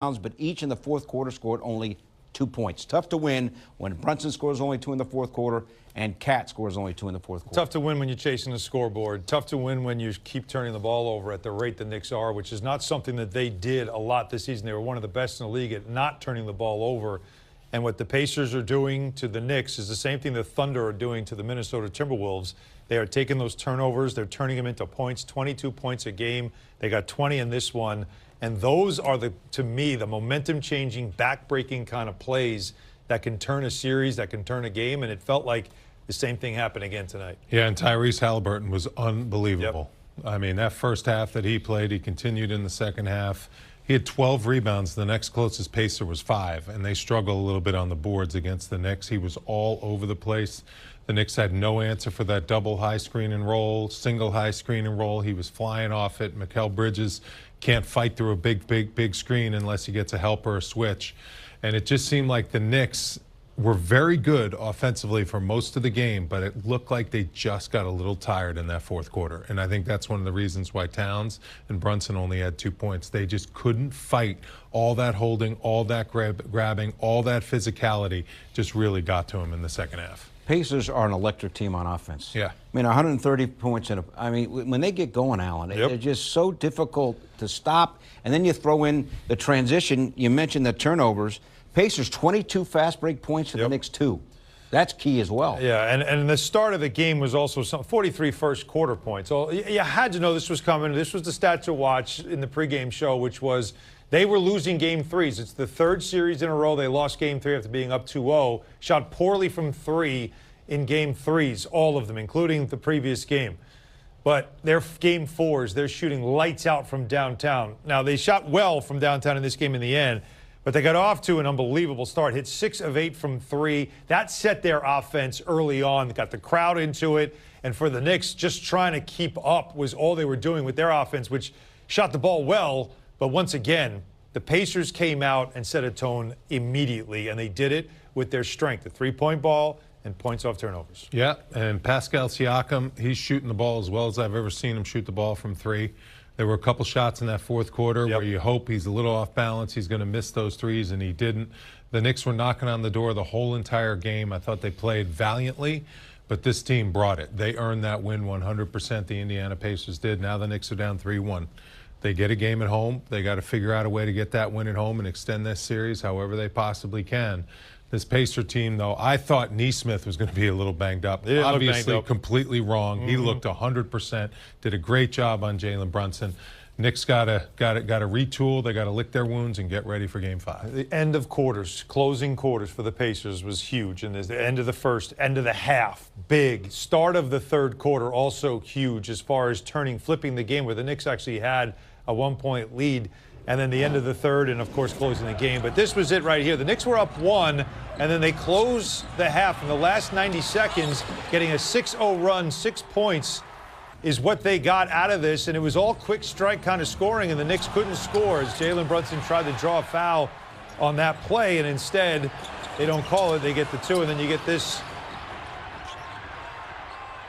but each in the fourth quarter scored only 2 points. Tough to win when Brunson scores only 2 in the fourth quarter and Cat scores only 2 in the fourth quarter. Tough to win when you're chasing the scoreboard. Tough to win when you keep turning the ball over at the rate the Knicks are, which is not something that they did a lot this season. They were one of the best in the league at not turning the ball over. And what the Pacers are doing to the Knicks is the same thing the Thunder are doing to the Minnesota Timberwolves. They are taking those turnovers. They're turning them into points, 22 points a game. They got 20 in this one. And those are, to me, the momentum-changing, back-breaking kind of plays that can turn a series, that can turn a game. And it felt like the same thing happened again tonight. Yeah, and Tyrese Haliburton was unbelievable. Yep. I mean, that first half that he played, he continued in the second half. He had 12 rebounds. The next closest Pacer was 5, and they struggled a little bit on the boards against the Knicks. He was all over the place. The Knicks had no answer for that double high screen and roll, single high screen and roll. He was flying off it. Mikal Bridges can't fight through a big screen unless he gets a help or a switch. And it just seemed like the Knicks were very good offensively for most of the game, but it looked like they just got a little tired in that fourth quarter. And I think that's one of the reasons why Towns and Brunson only had 2 points. They just couldn't fight. All that holding, all that grabbing, all that physicality just really got to him in the second half. Pacers are an electric team on offense. Yeah. I mean, 130 points when they get going, Alan, yep. They're just so difficult to stop. And then you throw in the transition. You mentioned the turnovers. Pacers 22 fast break points for the Knicks 2. That's key as well. Yeah, and the start of the game was also 43 first quarter points. So you had to know this was coming. This was the stat to watch in the pregame show, which was they were losing game threes. It's the third series in a row they lost game 3 after being up 2-0. Shot poorly from 3 in game 3s, all of them, including the previous game. But their game 4s, they're shooting lights out from downtown. Now, they shot well from downtown in this game in the end, but they got off to an unbelievable start. Hit 6 of 8 from 3. That set their offense early on, got the crowd into it. And for the Knicks, just trying to keep up was all they were doing with their offense, which shot the ball well. But once again, the Pacers came out and set a tone immediately, and they did it with their strength, the three-point ball and points off turnovers. Yeah, and Pascal Siakam, he's shooting the ball as well as I've ever seen him shoot the ball from 3. There were a couple shots in that fourth quarter where you hope he's a little off balance. He's going to miss those threes, and he didn't. The Knicks were knocking on the door the whole entire game. I thought they played valiantly, but this team brought it. They earned that win 100%. The Indiana Pacers did. Now the Knicks are down 3-1. They get a game at home. They got to figure out a way to get that win at home and extend this series however they possibly can. This Pacer team, though, I thought Nesmith was going to be a little banged up. Obviously, completely wrong. He looked 100%. Did a great job on Jalen Brunson. Knicks got to retool. They got to lick their wounds and get ready for Game 5. The end of quarters, closing quarters for the Pacers was huge. And the end of the first, end of the half, big. Start of the third quarter, also huge as far as flipping the game, where the Knicks actually had a 1-point lead. And then the end of the third, and, of course, closing the game. But this was it right here. The Knicks were up 1, and then they close the half in the last 90 seconds, getting a 6-0 run. 6 points is what they got out of this, and it was all quick strike kind of scoring, and the Knicks couldn't score as Jalen Brunson tried to draw a foul on that play, and instead they don't call it. They get the 2, and then you get this.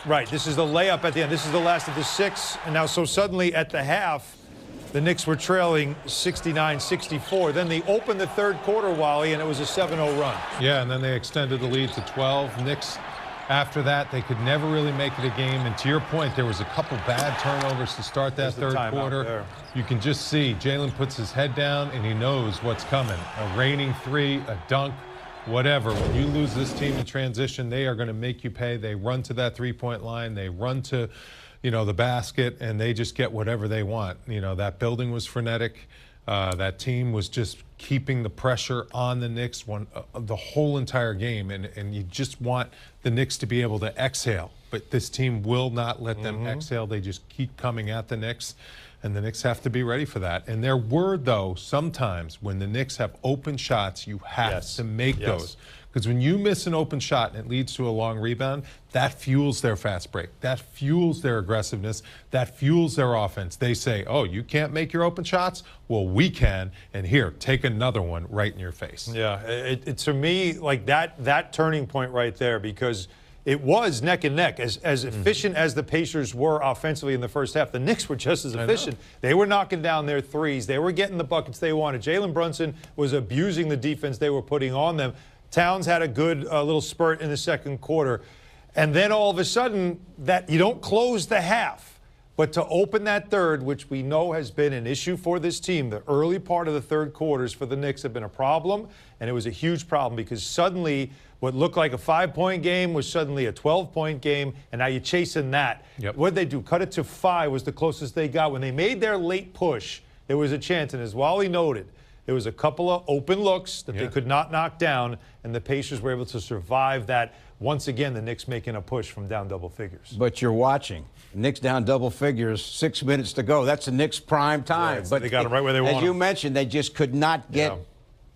Right, this is the layup at the end. This is the last of the 6, and now so suddenly at the half, the Knicks were trailing 69-64. Then they opened the third quarter, Wally, and it was a 7-0 run. Yeah, and then they extended the lead to 12. Knicks, after that, they could never really make it a game. And to your point, there was a couple bad turnovers to start that third quarter. You can just see Jalen puts his head down, and he knows what's coming. A raining 3, a dunk, whatever. When you lose this team in transition, they are going to make you pay. They run to that three-point line. They run to the basket, and they just get whatever they want. That building was frenetic. That team was just keeping the pressure on the Knicks the whole entire game, and you just want the Knicks to be able to exhale. But this team will not let them exhale. They just keep coming at the Knicks, and the Knicks have to be ready for that. And there were, though, sometimes when the Knicks have open shots, you have to make those. Because when you miss an open shot and it leads to a long rebound, that fuels their fast break. That fuels their aggressiveness. That fuels their offense. They say, oh, you can't make your open shots? Well, we can. And here, take another one right in your face. Yeah, it's for me, like that turning point right there, because it was neck and neck. As efficient as the Pacers were offensively in the first half, the Knicks were just as efficient. They were knocking down their threes. They were getting the buckets they wanted. Jalen Brunson was abusing the defense they were putting on them. Towns had a good little spurt in the second quarter. And then all of a sudden, that you don't close the half. But to open that third, which we know has been an issue for this team, the early part of the third quarters for the Knicks have been a problem, and it was a huge problem because suddenly what looked like a 5-point game was suddenly a 12-point game, and now you're chasing that. What did they do? Cut it to 5 was the closest they got. When they made their late push, there was a chance, and as Wally noted, there was a couple of open looks that they could not knock down, and the Pacers were able to survive that. Once again, the Knicks making a push from down double figures. But you're watching. Knicks down double figures, 6 minutes to go. That's the Knicks' prime time. But they got it right where they want. As you mentioned, they just could not get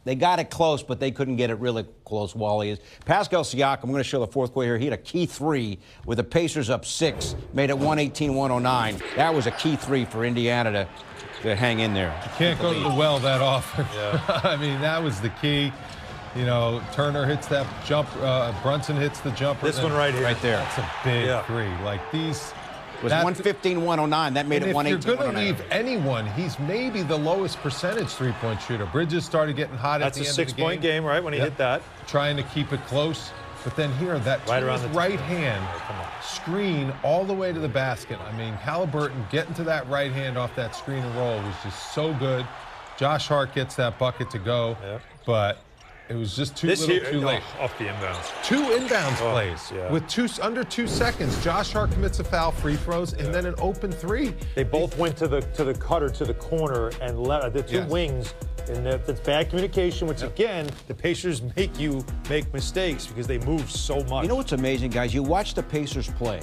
they got it close, but they couldn't get it really close, Wally. Pascal Siakam, I'm going to show the fourth quarter here. He had a key 3 with the Pacers up 6, made it 118-109. That was a key 3 for Indiana to hang in there. You can't go to the well that often. I mean, that was the key. You know, Turner hits that jump. Brunson hits the jumper. This one right here. Right there. That's a big 3. Like these. It was 115-109. That made it 118-109. If you're going to leave anyone, he's maybe the lowest percentage three-point shooter. Bridges started getting hot at the end of the game. That's a 6-point game, right, when he hit that. Trying to keep it close. But then here, that right hand screen all the way to the basket. I mean, Haliburton getting to that right hand off that screen and roll was just so good. Josh Hart gets that bucket to go, but it was just too late. Off the inbounds. 2 inbounds plays with under 2 seconds. Josh Hart commits a foul, free throws, and then an open 3. They both went to the cutter, to the corner, and let the 2 wings. And that's bad communication, which, again, the Pacers make you make mistakes because they move so much. You know what's amazing, guys? You watch the Pacers play.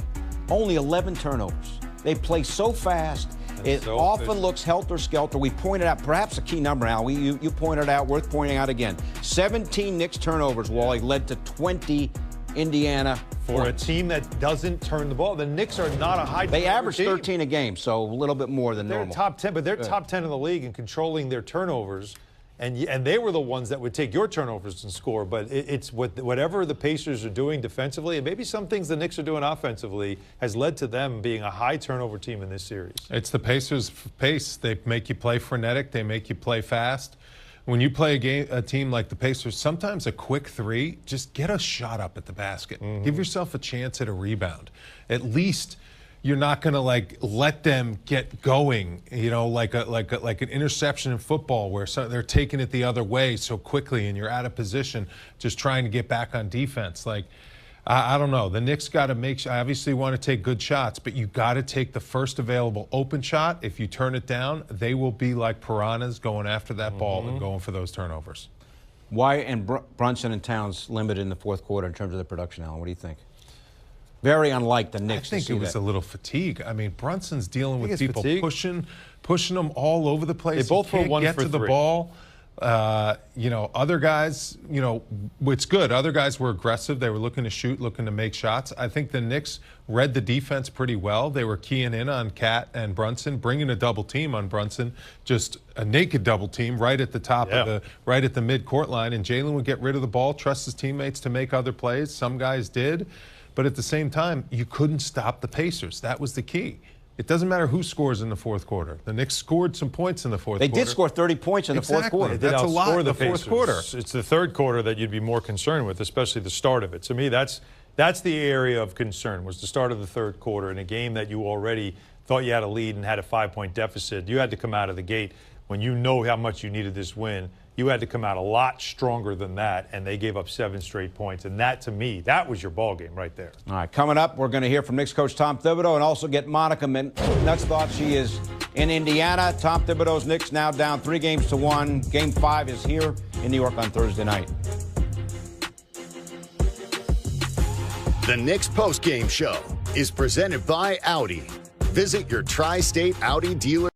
Only 11 turnovers. They play so fast. It often looks helter-skelter. We pointed out perhaps a key number, Al. You pointed out, worth pointing out again. 17 Knicks turnovers, Wally, led to 20 Indiana for a team that doesn't turn the ball. The Knicks are not a high. They average 13 a game, so a little bit more than normal. They're top 10, but they're top 10 in the league in controlling their turnovers. And they were the ones that would take your turnovers and score. But it's whatever the Pacers are doing defensively, and maybe some things the Knicks are doing offensively, has led to them being a high turnover team in this series. It's the Pacers' pace. They make you play frenetic. They make you play fast. When you play a team like the Pacers, sometimes a quick 3, just get a shot up at the basket. Give yourself a chance at a rebound. At least you're not going to let them get going, you know, like an interception in football where they're taking it the other way so quickly and you're out of position just trying to get back on defense. I don't know. The Knicks got to make sure. I obviously want to take good shots, but you got to take the first available open shot. If you turn it down, they will be like piranhas going after that ball and going for those turnovers. Why and Brunson and Towns limited in the fourth quarter in terms of their production, Alan? What do you think? Very unlike the Knicks. I think it was a little fatigue. I mean, Brunson's dealing with people pushing them all over the place. They both were 1 for 3. Get to the ball. You know, other guys, you know, it's good. Other guys were aggressive. They were looking to shoot, looking to make shots. I think the Knicks read the defense pretty well. They were keying in on Cat and Brunson, bringing a double team on Brunson, just a naked double team right at the top of right at the mid-court line. And Jalen would get rid of the ball, trust his teammates to make other plays. Some guys did. But at the same time, you couldn't stop the Pacers. That was the key. It doesn't matter who scores in the fourth quarter. The Knicks scored some points in the fourth quarter. They did score 30 points in the fourth quarter. That's a lot in the fourth quarter. It's the third quarter that you'd be more concerned with, especially the start of it. To me, that's the area of concern, was the start of the third quarter in a game that you already thought you had a lead and had a 5-point deficit. You had to come out of the gate when you know how much you needed this win. You had to come out a lot stronger than that, and they gave up 7 straight points. And that, to me, that was your ball game right there. All right, coming up, we're going to hear from Knicks coach Tom Thibodeau and also get Monica Nuts thoughts. She is in Indiana. Tom Thibodeau's Knicks now down 3-1. Game 5 is here in New York on Thursday night. The Knicks postgame show is presented by Audi. Visit your tri-state Audi dealer